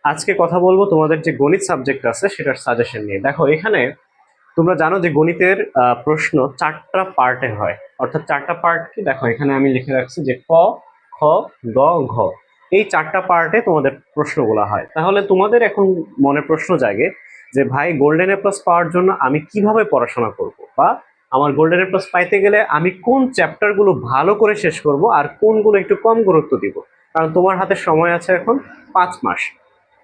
আজকে কথা বলবো তোমাদের যে গণিত সাবজেক্ট আছে সেটার সাজেশন নিয়ে। দেখো এখানে তোমরা জানো যে গণিতের প্রশ্ন চারটা পার্টে হয়, অর্থাৎ চারটা পার্ট কি দেখো এখানে আমি লিখে রাখছি যে ক, খ, গ, ঘ। এই চারটা পার্টে তোমাদের প্রশ্নগুলো হয়। তাহলে তোমাদের এখন মনে প্রশ্ন জাগে যে ভাই গোল্ডেন এ প্লাস পাওয়ার জন্য আমি কিভাবে পড়াশোনা করব, বা আমার গোল্ডেন এ প্লাস পাইতে গেলে আমি কোন চ্যাপ্টার গুলো ভালো করে শেষ করব আর কোনগুলো একটু কম গুরুত্ব দিব। কারণ তোমার হাতে সময় আছে এখন 5 মাস।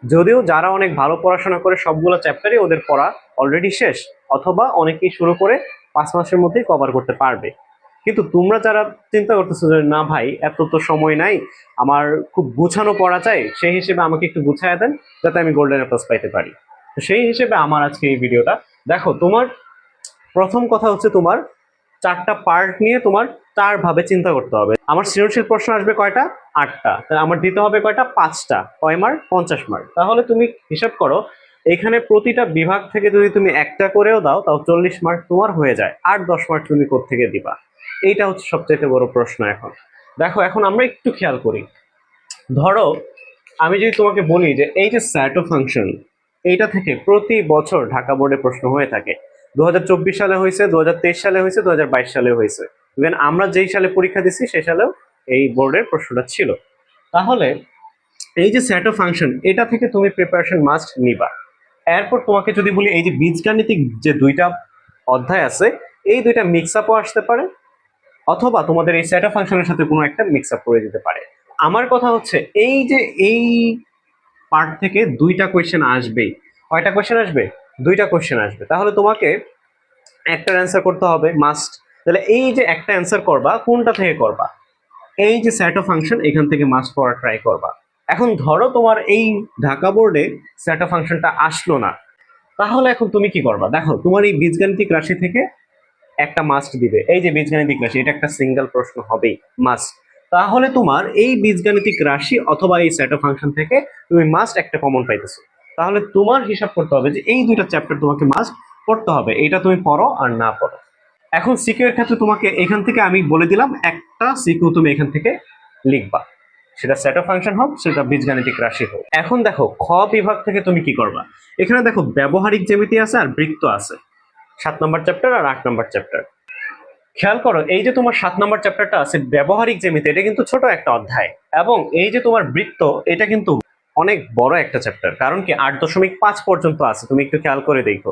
যদিও যারা অনেক ভালো পড়াশোনা করে সবগুলো চ্যাপ্টারই ওদের পড়া অলরেডি শেষ, অথবা অনেকেই শুরু করে 5 মাসের মধ্যেই কভার করতে পারবে। কিন্তু তোমরা যারা চিন্তা করতেছো যে না ভাই এত তো সময় নাই, আমার খুব গুছানো পড়া চাই, সেই হিসেবে আমাকে একটু গুছায় দেন যাতে আমি গোল্ডেন প্লাস পাইতে পারি। তো সেই হিসেবে আমার আজকে এই ভিডিওটা। দেখো তোমার প্রথম কথা হচ্ছে তোমার চারটা পার্ট নিয়ে তোমার চার ভাবে চিন্তা করতে হবে। আমার সৃজনশীল প্রশ্ন আসবে কয়টা? 8টা। তাহলে আমার দিতে হবে কয়টা? 5টা। কয় মার্ক? 50 মার্ক। তাহলে তুমি হিসাব করো, এখানে প্রতিটা বিভাগ থেকে যদি তুমি একটা করেও দাও তাও 40 মার্ক তোমার হয়ে যায়। আর 10 মার্ক তুমি কোত্থেকে দিবা? এইটা হচ্ছে সবচেয়ে বড় প্রশ্ন এখন। দেখো এখন আমরা একটু খেয়াল করি। ধরো আমি যদি তোমাকে বলি যে এই যে স্যাটো ফাংশন, এইটা থেকে প্রতি বছর ঢাকা বোর্ডে প্রশ্ন হয়ে থাকে। 2024 সালে হয়েছে, 2023 সালে হয়েছে, 2022 সালে হয়েছে। ইভেন আমরা যেই সালে পরীক্ষা দিচ্ছি সে সালেও এই বোর্ডের প্রশ্নটা ছিল। তাহলে এই যে স্যাটো ফাংশন, এটা থেকে তুমি প্রিপারেশন মাস্ট নিবা। এরপর তোমাকে যদি বলি এই যে বীজগাণিতিক যে দুইটা অধ্যায় আছে, এই দুইটা মিক্স আপও আসতে পারে, অথবা তোমাদের এই স্যাটো ফাংশনের সাথে কোনো একটা মিক্স আপ করে দিতে পারে। আমার কথা হচ্ছে এই যে এই পার্ট থেকে দুইটা কোয়েশ্চেন আসবেই। কয়টা কোয়েশ্চেন আসবে? দুইটা কোয়েশ্চেন আসবে। তাহলে তোমাকে একটা অ্যান্সার করতে হবে মাস্ট। তাহলে এই যে একটা অ্যান্সার করবা, কোনটা থেকে করবা? এই যে স্যাটো ফাংশন, এখান থেকে মাস্ট পড়া ট্রাই করবা। এখন ধরো তোমার এই ঢাকা বোর্ডে স্যাটো ফাংশনটা আসলো না, তাহলে এখন তুমি কি করবা? দেখো তোমার এই বীজগাণিতিক রাশি থেকে একটা মাস্ট দিবে। এই যে বীজগাণিতিক রাশি, এটা একটা সিঙ্গেল প্রশ্ন হবেই, মাস্ট। তাহলে তোমার এই বীজগাণিতিক রাশি অথবা এই সেট অফ ফাংশন থেকে তুমি মাস্ট একটা কমন পাইতেছো। তাহলে তোমার হিসাব করতে হবে যে এই দুইটা চ্যাপ্টার তোমাকে মাস্ট পড়তে হবে, এটা তুমি পড়ো আর না পড়ো। এখন সিকিউ এর ক্ষেত্রে তোমাকে এখান থেকে আমি বলে দিলাম একটা সিকিউ তুমি এখান থেকে লিখবা, সেটা সেট অফ ফাংশন হোক, সেটা বীজগাণিতিক রাশি হোক। এখন দেখো খ বিভাগ থেকে তুমি কি করবা। এখানে দেখো ব্যবহারিক জ্যামিতি আছে আর বৃত্ত আছে, 7 নম্বর চ্যাপ্টার আর 8 নম্বর চ্যাপ্টার। খেয়াল করো এই যে তোমার 7 নম্বর চ্যাপ্টারটা আছে ব্যবহারিক জ্যামিতি, এটা কিন্তু ছোট একটা অধ্যায়। এবং এই যে তোমার বৃত্ত, এটা কিন্তু অনেক বড় একটা চ্যাপ্টার। কারণ কি 8.5 পর্যন্ত আছে, তুমি একটু খেয়াল করে দেখো।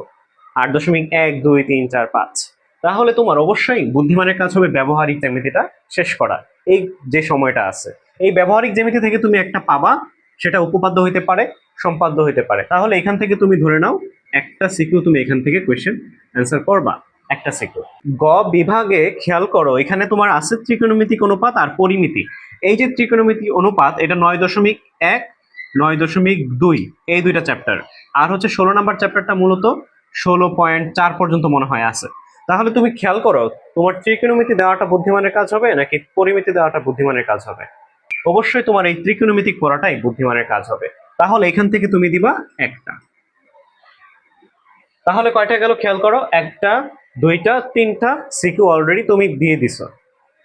8.1, 2, 3, 4, 5। তাহলে তোমার অবশ্যই বুদ্ধিমানের কাজ হবে ব্যবহারিক জ্যামিতিটা শেষ করা। এই যে সময়টা আছে, এই ব্যবহারিক জ্যামিতি থেকে তুমি একটা পাবা, সেটা উপপাদ্য হইতে পারে, সম্পাদ্য হইতে পারে। তাহলে এখান থেকে তুমি ধরে নাও একটা সিকিউ তুমি এখান থেকে কোয়েশ্চেন অ্যান্সার করবা, একটা সিকিউ। গ বিভাগে খেয়াল করো এখানে তোমার আছে ত্রিকোণমিতিক অনুপাত আর পরিমিতি। এই যে ত্রিকোণমিতিক অনুপাত, এটা 9.1, 9.2 এই দুইটা চ্যাপ্টার। আর হচ্ছে 16 নম্বর চ্যাপ্টারটা মূলত 16.4 পর্যন্ত মনে হয় আছে। তাহলে তুমি খেয়াল করো তোমার ত্রিকোণমিতি দেওয়াটা বুদ্ধিমানের কাজ হবে নাকি পরিমিতি দেওয়াটা বুদ্ধিমানের কাজ হবে? অবশ্যই তোমার এই ত্রিকোণমিতিক পড়াটাই বুদ্ধিমানের কাজ হবে। তাহলে এখান থেকে তুমি দিবা একটা। তাহলে কয়টা গেল খেয়াল করো, একটা, দুইটা, তিনটা সিকিউ অলরেডি তুমি দিয়ে দিছো।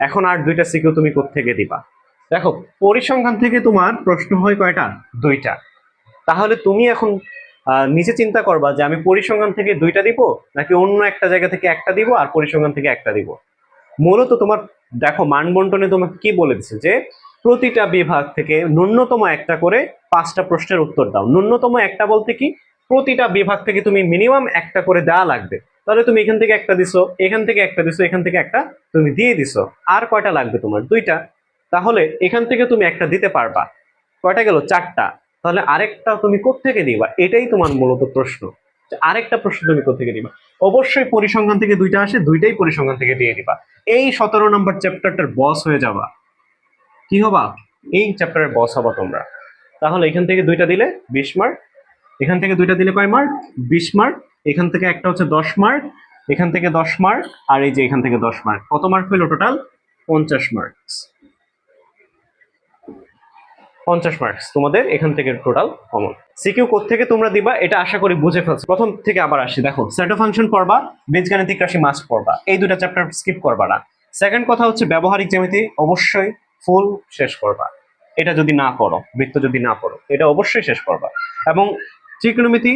এখন আর দুইটা সিকিউ তুমি কোত্থেকে দিবা? দেখো পরিসংখ্যান থেকে তোমার প্রশ্ন হয় কয়টা? দুইটা। তাহলে তুমি এখন নিচে চিন্তা করবা যে আমি পরিসংখ্যান থেকে দুইটা দিব নাকি অন্য একটা জায়গা থেকে একটা দিব আর পরিসংখ্যান থেকে একটা দিব। মূলত তোমার দেখো মান বন্টনে তোমাকে কি বলে দিচ্ছে যে প্রতিটা বিভাগ থেকে ন্যূনতম একটা করে 5টা প্রশ্নের উত্তর দাও। ন্যূনতম একটা বলতে কি, প্রতিটা বিভাগ থেকে তুমি মিনিমাম একটা করে দেওয়া লাগবে। তাহলে তুমি এখান থেকে একটা দিছো, এখান থেকে একটা দিছো, এখান থেকে একটা তুমি দিয়ে দিছো। আর কয়টা লাগবে তোমার? দুইটা। তাহলে এখান থেকে তুমি একটা দিতে পারবা। কয়টা গেল? চারটা। তাহলে আরেকটা তুমি কোত্থেকে দিবা? এটাই তোমার মূলত প্রশ্ন, আরেকটা প্রশ্ন তুমি কোত্থেকে দিবা। অবশ্যই পরিসংখ্যান থেকে দুইটা আসে, দুইটাই পরিসংখ্যান থেকে দিয়ে দিবা। এই 17 নম্বর চ্যাপ্টারটার বস হয়ে যাবা। কি হবা? এই চ্যাপ্টারের বস হবা তোমরা। তাহলে এখান থেকে দুইটা দিলে 20 মার্ক, এখান থেকে দুইটা দিলে কয় মার্ক? 20 মার্ক। এখান থেকে একটা হচ্ছে 10 মার্ক, এখান থেকে 10 মার্ক, আর এই যে এখান থেকে 10 মার্ক। কত মার্ক হইলো টোটাল? 50 মার্ক। 50 মার্কস তোমাদের এখান থেকে টোটাল কমন। সিকিউ কোত্থেকে তোমরা দিবা এটা আশা করি বুঝে ফেলছো। প্রথম থেকে আবার আসি, দেখো সেট অফ ফাংশন পড়বা, বীজগাণিতিক রাশি মাস্ট পড়বা, এই দুটা চ্যাপ্টার স্কিপ করবা না। সেকেন্ড কথা হচ্ছে ব্যবহারিক জ্যামিতি অবশ্যই ফুল শেষ করবা। এটা যদি না পড়ো, বৃত্ত যদি না পড়ো, এটা অবশ্যই শেষ করবা। এবং ত্রিকোণমিতি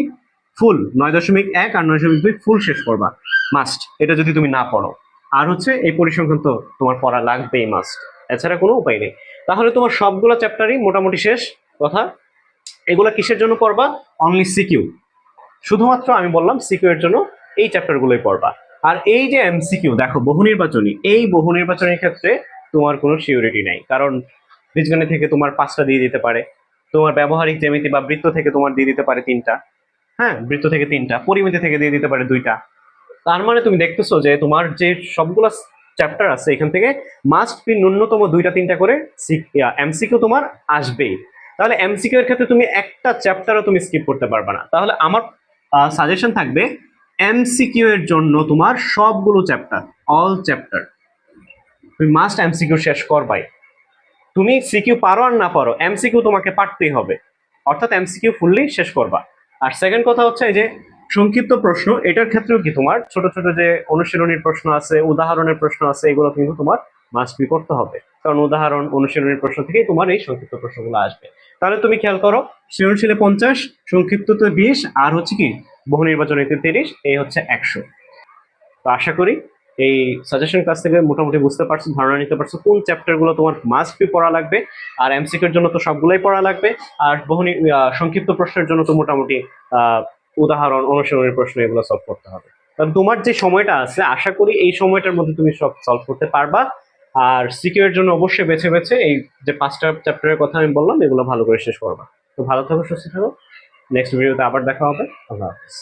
ফুল 9.1 আর 9.2 ফুল শেষ করবা, মাস্ট, এটা যদি তুমি না পড়ো। আর হচ্ছে এই পরিসংখ্যান তো তোমার পড়া লাগবেই, মাস্ট, এছাড়া কোনো উপায় নেই। তাহলে তোমার সবগুলো চ্যাপ্টারই মোটামুটি শেষ কথা। এগুলা কিসের জন্য পড়বা? অনলি সিকিউ, শুধুমাত্র আমি বললাম সিকিউ এর জন্য এই চ্যাপ্টারগুলোই পড়বা। আর এই যে এমসিকিউ দেখো বহু নির্বাচনী, এই বহু নির্বাচনের ক্ষেত্রে তোমার কোনো সিউরিটি নাই, কারণ বীজগণিত থেকে তোমার 5টা দিয়ে দিতে পারে, তোমার ব্যবহারিক জ্যামিতি বা বৃত্ত থেকে তোমার দিয়ে দিতে পারে 3টা, হ্যাঁ বৃত্ত থেকে 3টা, পরিমিতি থেকে দিয়ে দিতে পারে 2টা। তার মানে তুমি দেখতেছো যে তোমার যে সবগুলো চ্যাপ্টার আছে এখান থেকে মাস্ট বি ন্যূনতম 2টা 3টা করে এমসিকিউ তোমার আসবেই। তাহলে এমসিকিউ এর ক্ষেত্রে তুমি একটা চ্যাপ্টারও তুমি স্কিপ করতে পারবে না। তাহলে আমার সাজেশন থাকবে এমসিকিউ এর জন্য তোমার সবগুলো চ্যাপ্টার, অল চ্যাপ্টার তুমি মাস্ট এমসিকিউ শেষ করবাই। তুমি সিকিউ পারো আর না পারো, এমসিকিউ তোমাকে পারতেই হবে, অর্থাৎ এমসিকিউ ফুললি শেষ করবা। আর সেকেন্ড কথা হচ্ছে এই যে সংক্ষিপ্ত প্রশ্ন, এটার ক্ষেত্রেও কি তোমার ছোট ছোট যে অনুশীলনীর প্রশ্ন আছে, উদাহরণের প্রশ্ন আছে, এগুলো কিন্তু তোমার মাস্ট বি করতে হবে, কারণ উদাহরণ অনুশীলনীর প্রশ্ন থেকেই তোমার এই সংক্ষিপ্ত প্রশ্নগুলো আসবে। তাহলে তুমি খেয়াল করো, সৃজনশীলে 50, সংক্ষিপ্ততে 20, আর হচ্ছে কি বহু নির্বাচনীতে 30, এই হচ্ছে 100। তো আশা করি এই সাজেশন ক্লাস থেকে মোটামুটি বুঝতে পারছো, ধারণা নিতে পারছো কোন চ্যাপ্টার গুলো তোমার মাস্ট বি পড়া লাগবে। আর এমসিকিউর জন্য তো সবগুলোই পড়া লাগবে, আর সংক্ষিপ্ত প্রশ্নের জন্য তো মোটামুটি উদাহরণ অনুশীলনের প্রশ্ন এগুলো সলভ করতে হবে। তাহলে তোমার যে সময়টা আছে আশা করি এই সময়টার মধ্যে তুমি সব সলভ করতে পারবা। আর সিকিউ এর জন্য অবশ্যই বেছে বেছে এই যে 5টা চ্যাপ্টারের কথা আমি বললাম এগুলো ভালো করে শেষ করবা। তো ভালো থাকো, সুস্থ থাকো, নেক্সট ভিডিওতে আবার দেখা হবে। আল্লাহ হাফেজ।